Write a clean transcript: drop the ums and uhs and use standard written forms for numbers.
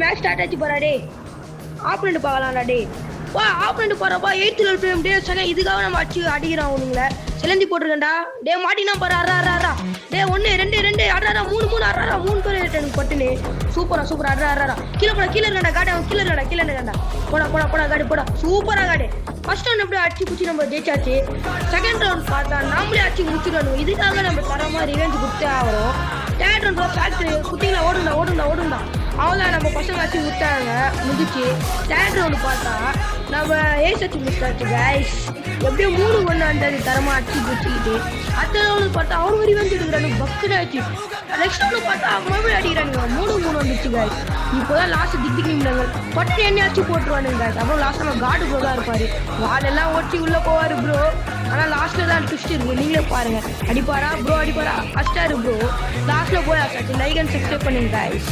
Match start ஆச்சு போறா டே. Opponent பார்க்கலாம்டா டே. வா ஆப்பனண்ட் போறப்பா 8th level பிரேம் டே. சரி இதுக்காக நம்ம அடிக்கிறோம் அவனுங்கள. செலந்தி போட்டுருக்கேன்டா. டே மாட்டினா பாரு. அரா டே 1 2 2 அரா 3 அரா 3 பேர் எனக்கு பட்டுனே. சூப்பரா அரா கீழ இருக்கடா காடி. அவன் கீழ இருக்கடா. போடா காடி போடா. சூப்பரா காடி. ஃபர்ஸ்ட் ரவுண்ட் அப்படியே அடிச்சு குச்சி நம்ம ஜெயிச்சாச்சு. செகண்ட் ரவுண்ட் பார்த்தா நாமளே அடிச்சு முடிச்சிடணும். இதுக்காக நம்ம தரமா ரிவெஞ்ச் கொடுத்தே ஆகிறோம். தேர்ட் ரவுண்ட் ஃபேக்டரி குத்திங்களா ஓடுண்டா. அவங்களாம் நம்ம பசங்க அடிச்சு விட்டாங்க. முடிச்சு தேர்ட் ரவுண்டு பார்த்தா நம்ம ஏஸ் அடிச்சு முடிச்சாச்சு கைஸ். எப்படியோ 3-1 தரமா அடிச்சு முடிச்சுக்கிட்டு அடுத்த ரவுண்டு பார்த்தா அவன் வரி வந்து எடுக்கிறானு பக்குன்னு ஆச்சு. நெக்ஸ்ட் ரவுண்டு பார்த்தா மறுபடியும் அடிக்கிறானுங்க. 3-3 வந்துச்சு கைஸ். இப்போதான் லாஸ்ட் திக்கு நிமிடங்கள் பட்டு என்ன அடிச்சு போட்டுருவானுங்க கைஸ். அப்புறம் லாஸ்ட் நம்ம காடு ப்ரோ தான் இருப்பாரு. வாலெல்லாம் ஓட்டி உள்ள போவாரு ப்ரோ. ஆனால் லாஸ்ட்ல தான் ட்விஸ்ட் இருக்கு. நீங்களே பாருங்க. அடிப்பாரா அடிச்சாரு ப்ரோ. லாஸ்ட்ல போய் லைக் அண்ட் சப்ஸ்கிரைப் பண்ணுங்க கைஸ்.